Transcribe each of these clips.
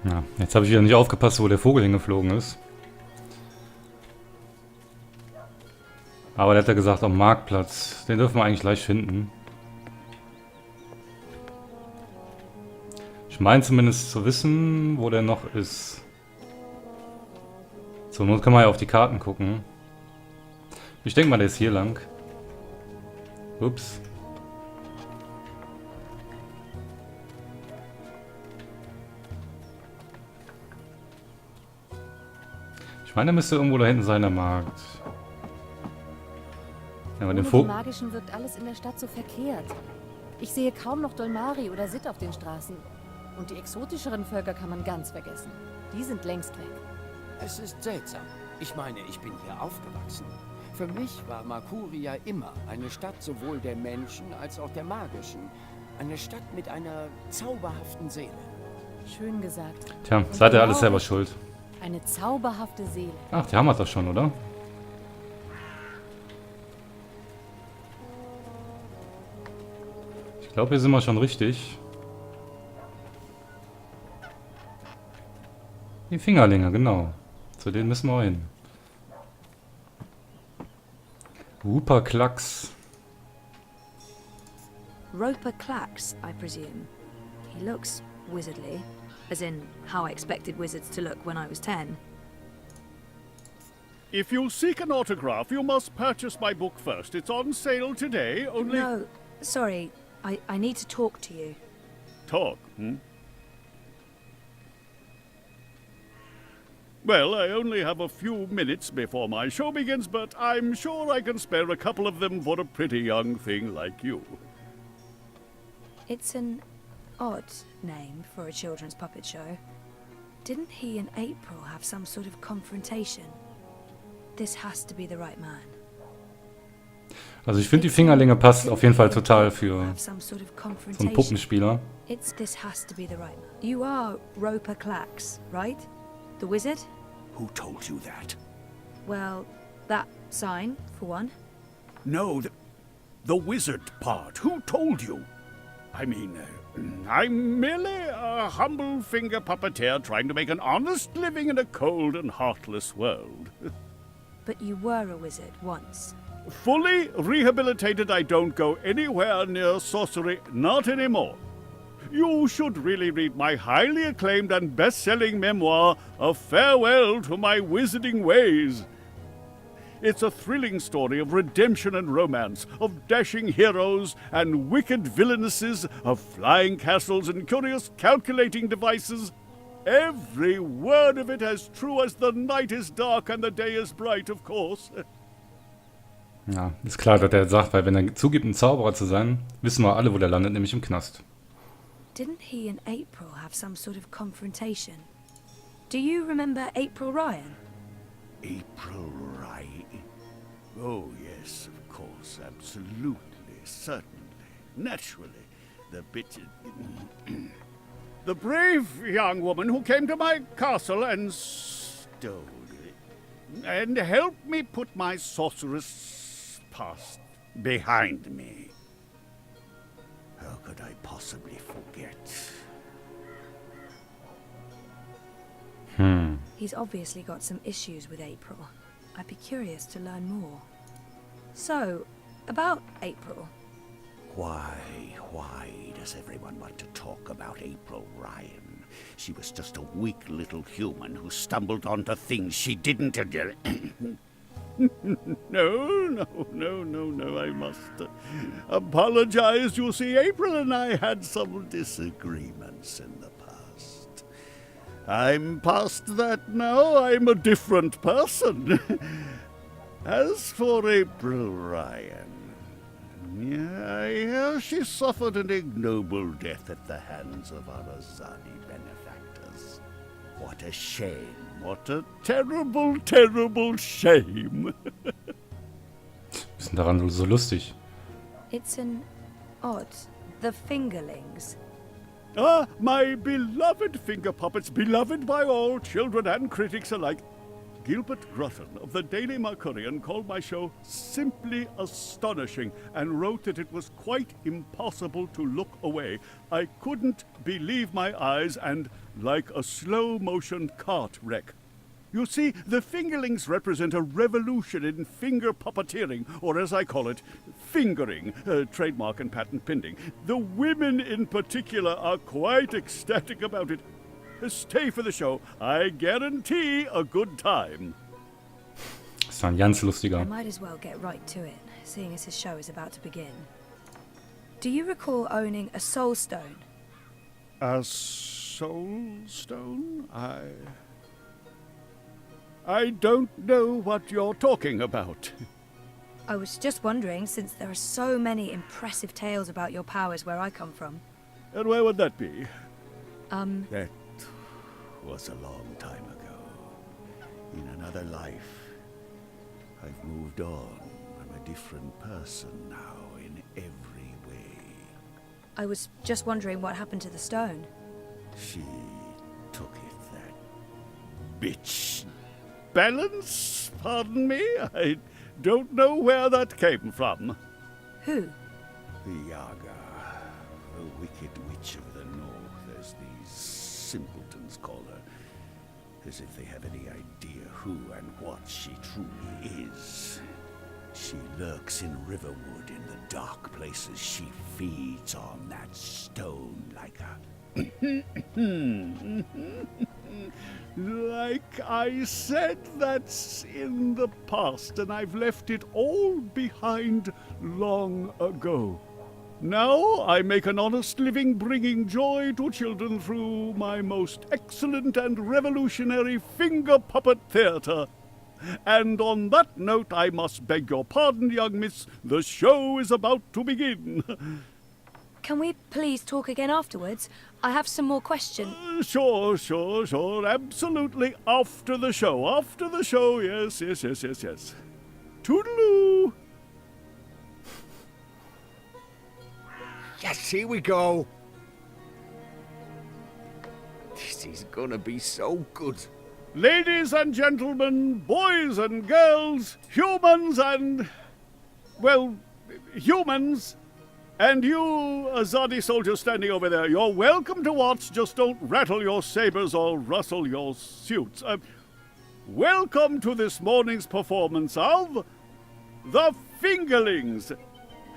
Ja, jetzt habe ich wieder nicht aufgepasst, wo der Vogel hingeflogen ist. Aber der hat ja gesagt, am Marktplatz. Den dürfen wir eigentlich leicht finden. Ich meine zumindest zu wissen, wo der noch ist. Zur Not kann man ja auf die Karten gucken. Ich denke mal, der ist hier lang. Ups. Ich meine, der müsste irgendwo da hinten sein, der Markt. Ja, aber den Ohne die Magischen wirkt alles in der Stadt so verkehrt. Ich sehe kaum noch Dolmari oder Sitt auf den Straßen. Und die exotischeren Völker kann man ganz vergessen. Die sind längst weg. Es ist seltsam. Ich meine, ich bin hier aufgewachsen. Für mich war Makuria immer eine Stadt sowohl der Menschen als auch der Magischen. Eine Stadt mit einer zauberhaften Seele. Schön gesagt. Tja, Und seid ihr genau alles selber schuld. Eine zauberhafte Seele. Ach, die haben wir doch schon, oder? Ich glaube, hier sind wir schon richtig. Die Fingerlinge, genau. Zu denen müssen wir hin. Klacks. Roper Clacks, I presume. He looks wizardly, as in how I expected wizards to look when I was 10. If you seek an autograph, you must purchase my book first. It's on sale today, only... No, sorry, I need to talk to you. Talk, hmm? Well, I only have a few minutes before my show begins, but I'm sure I can spare a couple of them for a pretty young thing like you. It's an odd name for a children's puppet show. Didn't he and April have some sort of confrontation? This has to be the right man. Also ich finde, die Fingerlinge passt auf jeden Fall total für so einen Puppenspieler. This has to be the right man. You are Roper Clacks, right? The wizard? Who told you that? Well, that sign, for one. No, the wizard part. Who told you? I mean, I'm merely a humble finger puppeteer trying to make an honest living in a cold and heartless world. But you were a wizard once. Fully rehabilitated, I don't go anywhere near sorcery, not anymore. You should really read my highly acclaimed and best-selling memoir, A Farewell to My Wizarding Ways. It's a thrilling story of redemption and romance, of dashing heroes and wicked villainesses, of flying castles and curious calculating devices. Every word of it as true as the night is dark and the day is bright, of course. Ja, ist klar, dass er sagt, weil wenn er zugibt, ein Zauberer zu sein, wissen wir alle, wo der landet, nämlich im Knast. Didn't he and April have some sort of confrontation? Do you remember April Ryan? April Ryan? Oh, yes, of course, absolutely, certainly, naturally. The bit... The brave young woman who came to my castle and stole it, and helped me put my sorceress past behind me. How could I possibly forget? He's obviously got some issues with April. I'd be curious to learn more. So, about April. Why does everyone want to talk about April Ryan? She was just a weak little human who stumbled onto things she didn't... No, I must apologize. You see, April and I had some disagreements in the past. I'm past that now. I'm a different person. As for April Ryan, I hear she suffered an ignoble death at the hands of our Azadi benefactors. What a shame. What a terrible, terrible shame. Was ist denn daran so lustig? It's an odd. The fingerlings. My beloved finger puppets, beloved by all children and critics alike. Gilbert Grutton of the Daily Mercurian called my show simply astonishing and wrote that it was quite impossible to look away. I couldn't believe my eyes and like a slow-motion cart wreck. You see, the fingerlings represent a revolution in finger puppeteering, or as I call it, fingering, trademark and patent pending. The women in particular are quite ecstatic about it. Stay for the show. I guarantee a good time. Das war ein ganz I lustiger. might as well get right to it, seeing as his show is about to begin. Do you recall owning a soul stone? A soul stone? I don't know what you're talking about. I was just wondering, since there are so many impressive tales about your powers where I come from. And where would that be? That was a long time ago. In another life. I've moved on. I'm a different person now in every way. I was just wondering what happened to the stone. She took it, that bitch. Balance? Pardon me? I don't know where that came from. Who? The Yaga, the wicked witch of the north, as these simpletons call her, as if they have any idea who and what she truly is. She lurks in Riverwood in the dark places. She feeds on that stone like a... Like I said, that's in the past, and I've left it all behind long ago. Now I make an honest living bringing joy to children through my most excellent and revolutionary finger puppet theater. And on that note, I must beg your pardon, young miss, the show is about to begin. Can we please talk again afterwards? I have some more questions. Sure, absolutely, after the show, yes. Toodaloo! Yes, here we go. This is gonna be so good. Ladies and gentlemen, boys and girls, humans and... well, humans... And you, Azadi soldier standing over there, you're welcome to watch, just don't rattle your sabers or rustle your suits. Welcome to this morning's performance of The Fingerlings.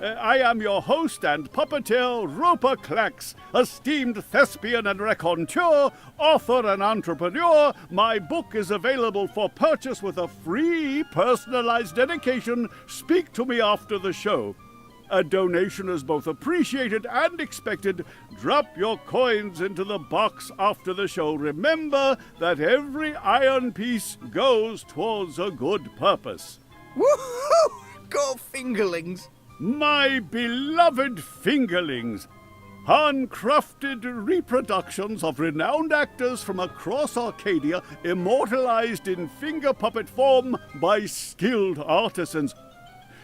I am your host and puppeteer, Roper Clax, esteemed thespian and raconteur, author and entrepreneur. My book is available for purchase with a free personalized dedication. Speak to me after the show. A donation is both appreciated and expected. Drop your coins into the box after the show. Remember that every iron piece goes towards a good purpose. Woohoo! Go fingerlings! My beloved fingerlings, handcrafted reproductions of renowned actors from across Arcadia, immortalized in finger puppet form by skilled artisans.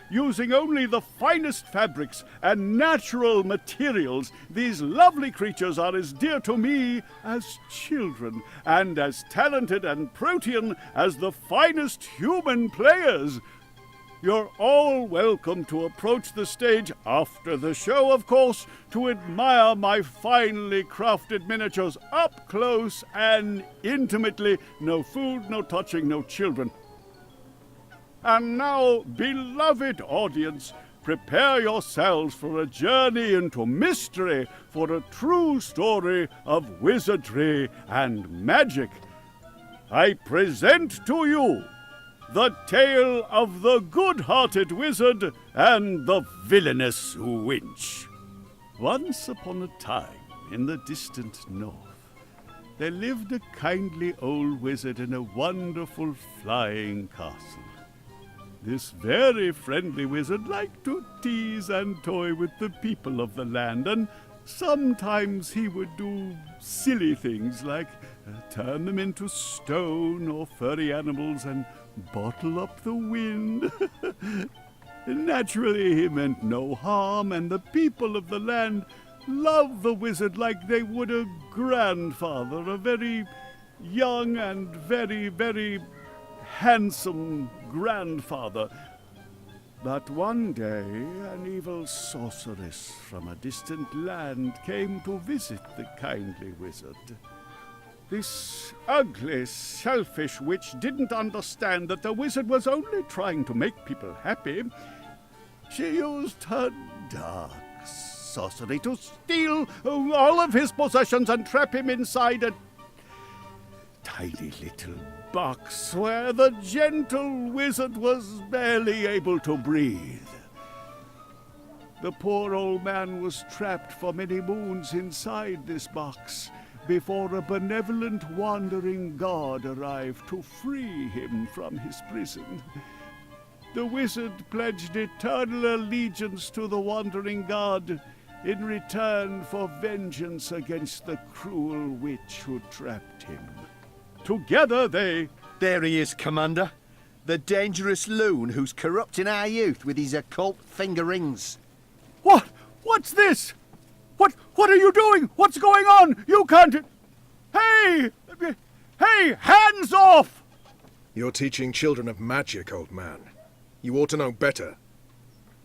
Using only the finest fabrics and natural materials, these lovely creatures are as dear to me as children, and as talented and protean as the finest human players. You're all welcome to approach the stage after the show, of course, to admire my finely crafted miniatures up close and intimately. No food, no touching, no children. And now, beloved audience, prepare yourselves for a journey into mystery, for a true story of wizardry and magic. I present to you the tale of the good-hearted wizard and the villainous wench. Once upon a time, in the distant north, there lived a kindly old wizard in a wonderful flying castle. This very friendly wizard liked to tease and toy with the people of the land, and sometimes he would do silly things like turn them into stone or furry animals and bottle up the wind. Naturally, he meant no harm, and the people of the land loved the wizard like they would a grandfather, a very young and very, very handsome grandfather. But one day, an evil sorceress from a distant land came to visit the kindly wizard. This ugly, selfish witch didn't understand that the wizard was only trying to make people happy. She used her dark sorcery to steal all of his possessions and trap him inside a tiny little box where the gentle wizard was barely able to breathe. The poor old man was trapped for many moons inside this box before a benevolent wandering god arrived to free him from his prison. The wizard pledged eternal allegiance to the wandering god in return for vengeance against the cruel witch who trapped him. Together they... There he is, Commander. The dangerous loon who's corrupting our youth with his occult finger rings. What? What's this? What are you doing? What's going on? You can't... Hey! Hey, hands off! You're teaching children of magic, old man. You ought to know better.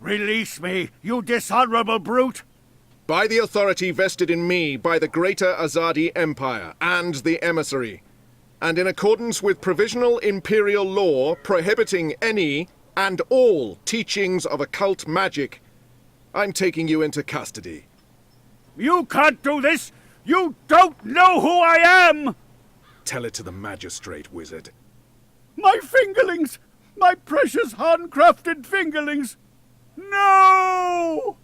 Release me, you dishonorable brute! By the authority vested in me by the Greater Azadi Empire and the Emissary, and in accordance with provisional imperial law prohibiting any and all teachings of occult magic, I'm taking you into custody. You can't do this! You don't know who I am! Tell it to the magistrate, wizard. My fingerlings! My precious handcrafted fingerlings! No!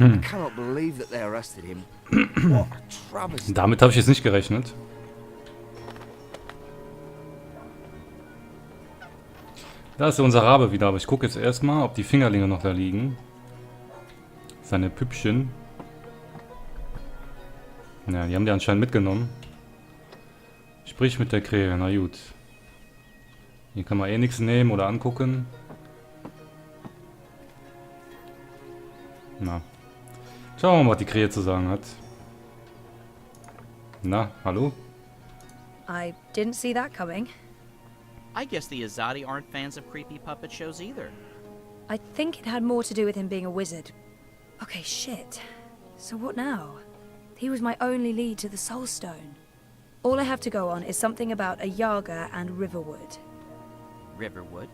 I cannot believe that they arrested him. What a travesty. Damit habe ich jetzt nicht gerechnet. Da ist unser Rabe wieder, aber ich gucke jetzt erstmal, ob die Fingerlinge noch da liegen. Seine Püppchen. Ja, die haben die anscheinend mitgenommen. Sprich mit der Krähe, na gut. Hier kann man eh nichts nehmen oder angucken. Na. Schauen wir mal, was die Krähe zu sagen hat. Na, hallo? I didn't see that coming. I guess the Azadi aren't fans of creepy puppet shows either. I think it had more to do with him being a wizard. Okay, shit. So what now? He was my only lead to the Soul Stone. All I have to go on is something about a Yaga and Riverwood. Riverwood?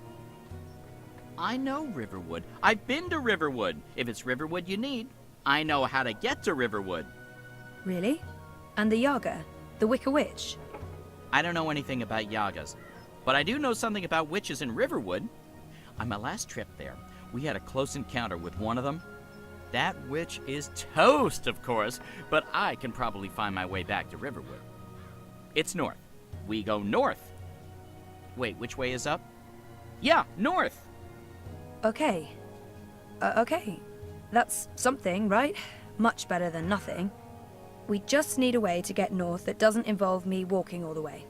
I know Riverwood. I've been to Riverwood. If it's Riverwood you need, I know how to get to Riverwood. Really? And the Yaga? The Wicker Witch? I don't know anything about Yagas, but I do know something about witches in Riverwood. On my last trip there, we had a close encounter with one of them. That witch is toast, of course, but I can probably find my way back to Riverwood. It's north. We go north. Wait, which way is up? Yeah, north. Okay. Okay. That's something, right? Much better than nothing. We just need a way to get north that doesn't involve me walking all the way.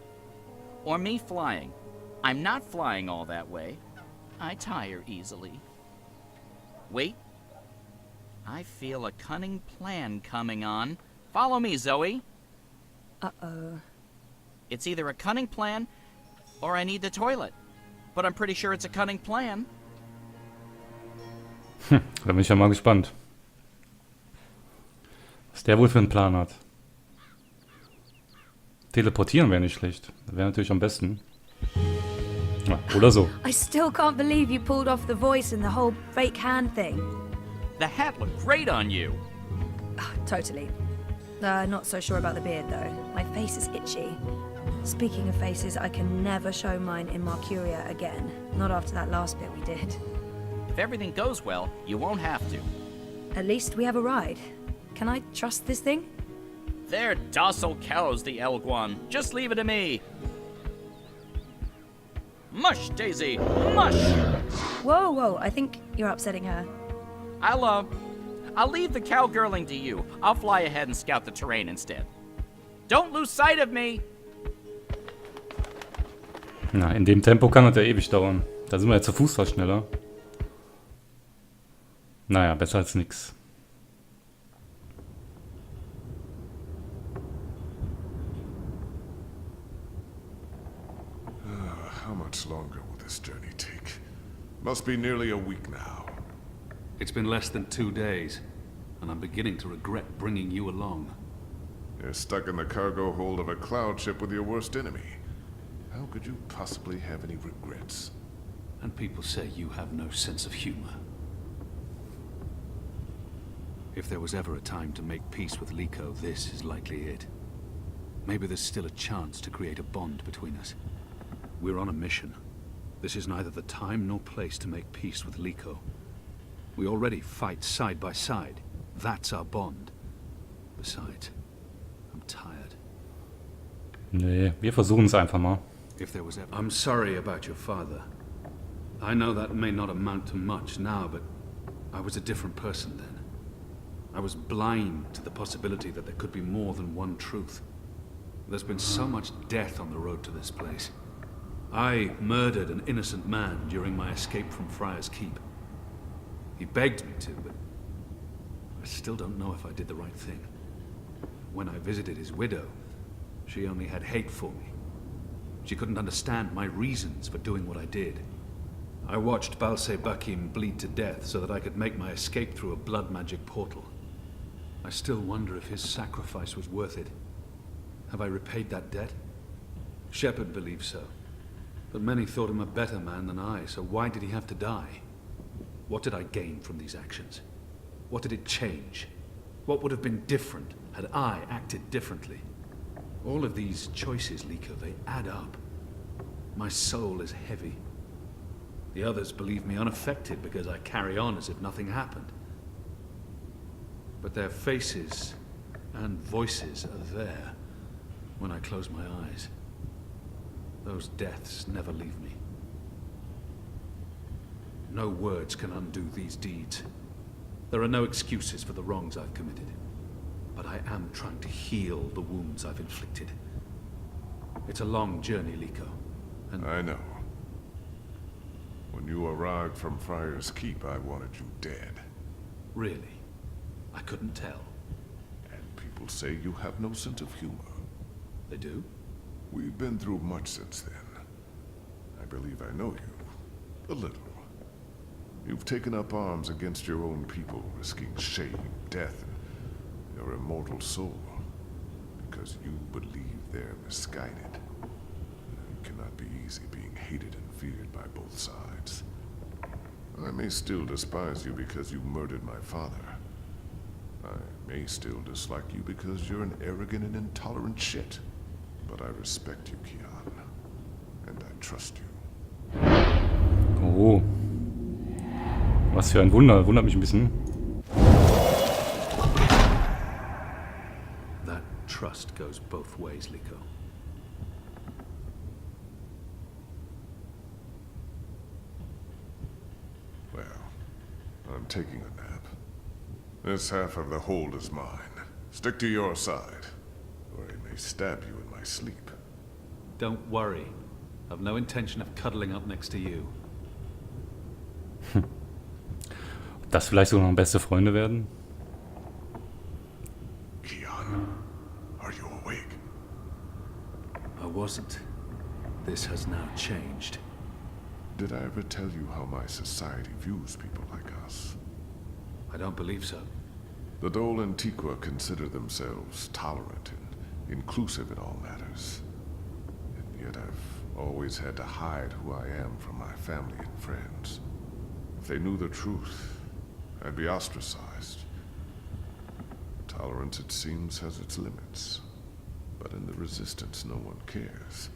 Or me flying. I'm not flying all that way. I tire easily. Wait. I feel a cunning plan coming on. Follow me, Zoe. Uh-oh. It's either a cunning plan, or I need the toilet. But I'm pretty sure it's a cunning plan. Da bin ich ja mal gespannt. Was der wohl für einen Plan hat. Teleportieren wäre nicht schlecht. Das wäre natürlich am besten. Ja, oder so. I still can't believe you pulled off the voice and the whole fake hand thing. The hat looked great on you. Totally. Not so sure about the beard, though. My face is itchy. Speaking of faces, I can never show mine in Mercuria again. Not after that last bit we did. If everything goes well, you won't have to. At least we have a ride. Can I trust this thing? They're docile cows, the Elguan. Just leave it to me. Mush, Daisy, mush! Whoa, whoa, I think you're upsetting her. I'll leave the cowgirling to you. I'll fly ahead and scout the terrain instead. Don't lose sight of me! Na, in dem Tempo kann das ja ewig dauern. Da sind wir ja zu Fuß fast schneller. Naja, besser als nix. How much longer will this journey take? Must be nearly a week now. It's been less than 2 days, and I'm beginning to regret bringing you along. You're stuck in the cargo hold of a cloud ship with your worst enemy. How could you possibly have any regrets? And people say you have no sense of humor. If there was ever a time to make peace with Liko, this is likely it. Maybe there's still a chance to create a bond between us. We're on a mission. This is neither the time nor place to make peace with Liko. We already fight side by side. That's our bond. Besides, I'm tired. Nee, wir versuchen es einfach mal. If there was ever... I'm sorry about your father. I know that may not amount to much now, but I was a different person then. I was blind to the possibility that there could be more than one truth. There's been so much death on the road to this place. I murdered an innocent man during my escape from Friar's Keep. He begged me to, but I still don't know if I did the right thing. When I visited his widow, she only had hate for me. She couldn't understand my reasons for doing what I did. I watched Balse Bakim bleed to death so that I could make my escape through a blood magic portal. I still wonder if his sacrifice was worth it. Have I repaid that debt? Shepard believes so. But many thought him a better man than I, so why did he have to die? What did I gain from these actions? What did it change? What would have been different had I acted differently? All of these choices, Liko, they add up. My soul is heavy. The others believe me unaffected because I carry on as if nothing happened. But their faces and voices are there when I close my eyes. Those deaths never leave me. No words can undo these deeds. There are no excuses for the wrongs I've committed. But I am trying to heal the wounds I've inflicted. It's a long journey, Liko. And I know. When you arrived from Friar's Keep, I wanted you dead. really, I couldn't tell. And people say you have no sense of humor. They do? We've been through much since then. I believe I know you. A little. You've taken up arms against your own people, risking shame, death, and your immortal soul. Because you believe they're misguided. It cannot be easy being hated and feared by both sides. I may still despise you because you murdered my father. I may still dislike you because you're an arrogant and intolerant shit. But I respect you, Kian. And I trust you. Oh. Was für ein Wunder. Wundert mich ein bisschen. That trust goes both ways, Liko. Well, I'm taking a nap. This half of the hold is mine. Stick to your side, or I may stab you in my sleep. Don't worry. I've no intention of cuddling up next to you. Das vielleicht sogar noch beste Freunde werden? Kian, are you awake? I wasn't. This has now changed. Did I ever tell you how my society views people like us? I don't believe so. The Dole Antiqua consider themselves tolerant and inclusive in all matters. And yet I've always had to hide who I am from my family and friends. If they knew the truth, I'd be ostracized. Tolerance, it seems, has its limits. But in the Resistance, no one cares.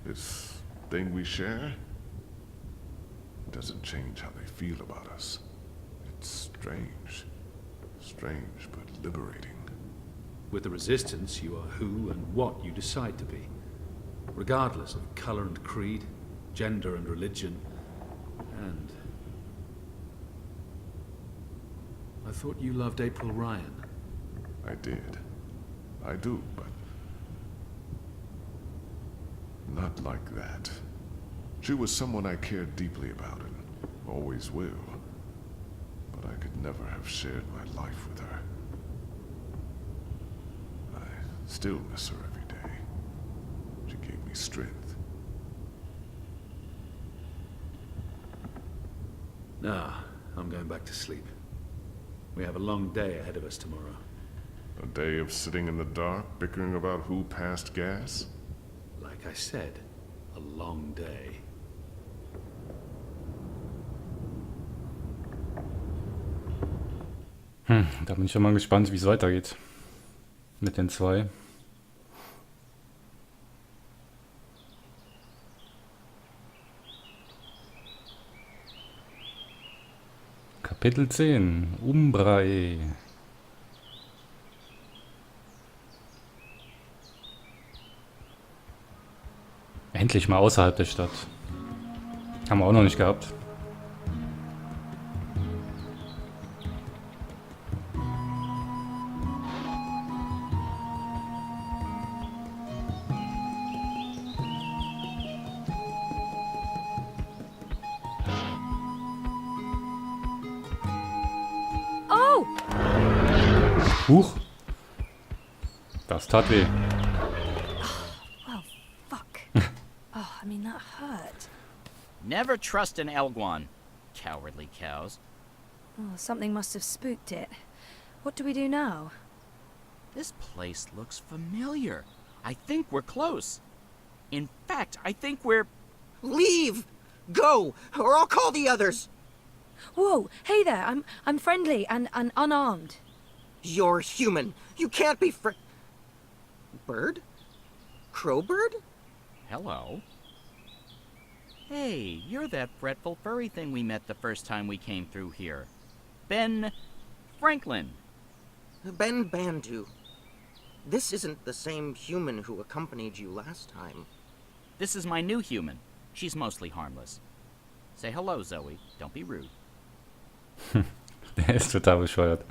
This thing we share doesn't change how they feel about us. It's strange. Strange, but liberating. With the Resistance, you are who and what you decide to be. Regardless of color and creed, gender and religion, and... I thought you loved April Ryan. I did. I do, but... not like that. She was someone I cared deeply about and always will. But I could never have shared my life with her. I still miss her every day. She gave me strength. Nah, I'm going back to sleep. We have a long day ahead of us tomorrow. A day of sitting in the dark, bickering about who passed gas? Like I said, a long day. Da bin ich ja mal gespannt, wie es weitergeht. Mit den zwei. Kapitel 10. Umbrae. Endlich mal außerhalb der Stadt. Haben wir auch noch nicht gehabt. Oh! Huch. Das tat weh. Well, fuck. Oh, I mean, that hurt. Never trust an Elguan, cowardly cows. Oh, something must have spooked it. What do we do now? This place looks familiar. I think we're close. In fact, I think we're... Leave! Go, or I'll call the others! Whoa! Hey there! I'm friendly and unarmed. You're human. You can't be Bird? Crowbird? Hello. Hey, you're that fretful furry thing we met the first time we came through here. Ben... Franklin. Ben Bandu. This isn't the same human who accompanied you last time. This is my new human. She's mostly harmless. Say hello, Zoe. Don't be rude. Der ist total bescheuert.